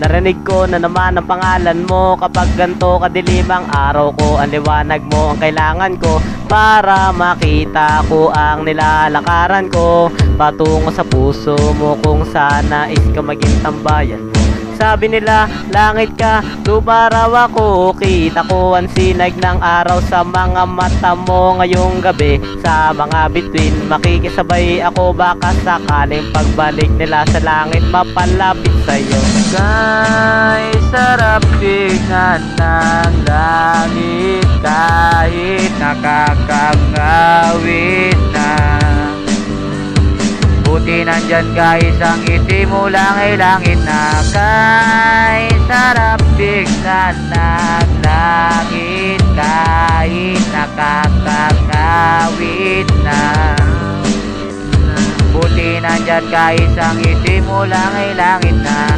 Narinig ko na naman ang pangalan mo. Kapag ganto kadilim ang araw ko, ang liwanag mo ang kailangan ko para makita ko ang nilalakaran ko patungo sa puso mo kung sana is ka maging tambayan mo. Sabi nila, langit ka, lupa raw ako. Kita ko ang sinag ng araw sa mga mata mo ngayong gabi. Sa mga bituin, makikisabay ako. Baka sakaling pagbalik nila sa langit, mapalapit sa'yo. Kay sarap tignan ng langit kahit nakakangawit na. Buti nandyan ka, isang ngiti mo lang ay langit na. Kay sarap tignan ng langit kahit nakakangawit na. Buti nandyan ka, isang ngiti mo lang ay langit na.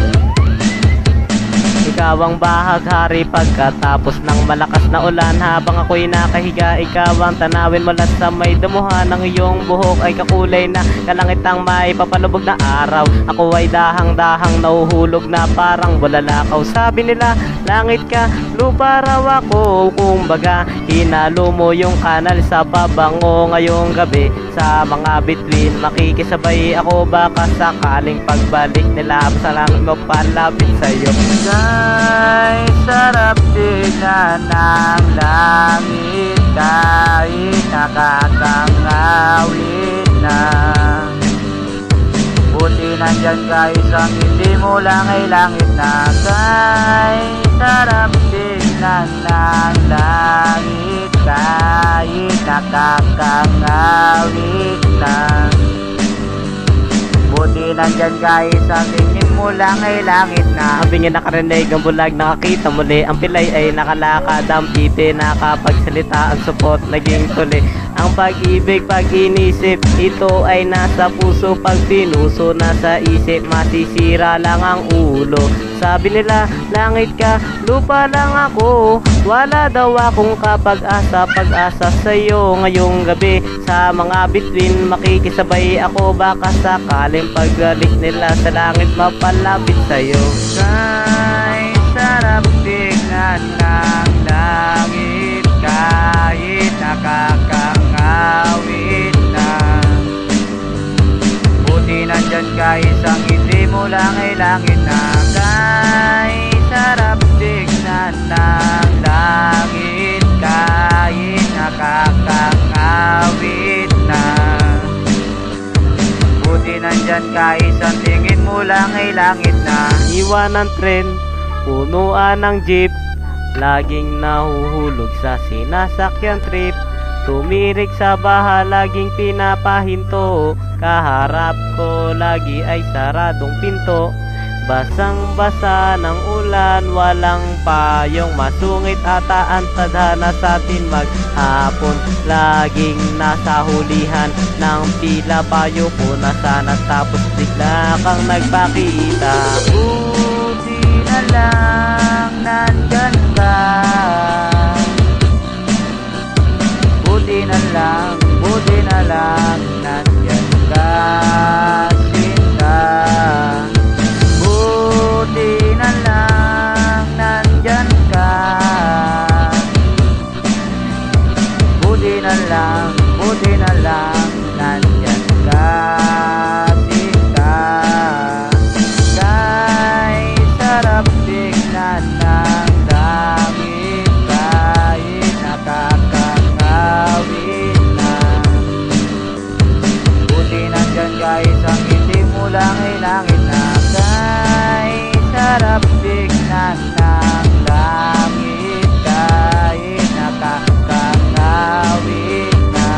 Ikaw ang bahaghari pagkatapos ng malakas na ulan. Habang ako'y nakahiga, ikaw ang tanawin mulat sa may damuhan. Ang iyong buhok ay kakulay na kalangit ang may papalubog na araw. Ako ay dahang-dahang nahuhulog na parang bulalakaw. Sabi nila, langit ka, lupa raw ako. Kumbaga, hinalo mo yung kanal sa pabango ngayong gabi. Sa mga bituin, makikisabay ako. Baka sakaling pagbalik nila sa langit mo, palapit sa'yo. Kay sarap tignan ng langit kahit nakakangawit na. Buti nandyan ka, isang ngiti mo lang ay langit na. Kay sarap tignan ng langit kahit nakakangawit na. Buti nandyan ka, isang tingin mo lang ay langit na. Ang bingin nakarinig ang bulag, nakakita muli. Ang pilay ay nakalakad, ang piti nakapagsalita. Ang supot naging tuli. Ang pag-ibig pag inisip, ito ay nasa puso. Pag pinuso nasa isip, masisira lang ang ulo. Sabi nila, langit ka, lupa lang ako. Wala daw akong kapag-asa, pag-asa sa'yo ngayong gabi. Sa mga bituin, makikisabay ako. Baka sakaling pagbalik nila sa langit, mapalapit sa'yo. Kay sarap tignan ng langit kahit nakakangawit na. Buti nandyan ka, isang ngiti mo lang ay langit na. Kay sarap tignan ng langit kahit nakakangawit na. Buti nandyan ka, isang tingin mo lang ay langit na. Iwan ng tren, punuan ng jeep, laging nahuhulog sa sinasakyan trip. Tumirik sa baha, laging pinapahinto. Kaharap ko lagi ay saradong pinto. Basang-basa ng ulan, walang payong. Masungit ata ang tadhana sa atin maghapon. Laging nasa hulihan ng pila, payo po na sana. Tapos bigla kang nagpakita. Buti na lang nandyan ka. Buti na lang nandyan ka, Sinta. Buti na lang nandyan ka. Buti na lang nandyan ka, Sinta. Kay sarap tignan ng langit kahit nakakangawit na. Buti nandyan ka, isang ngiti mo lang ay langit na. Kay sarap tignan ng langit kahit nakakangawit na.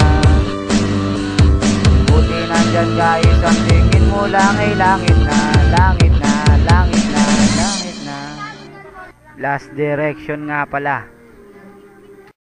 Buti nandyan ka, isang tingin mo lang ay langit na. Langit na, langit na, langit na. Last direction nga pala.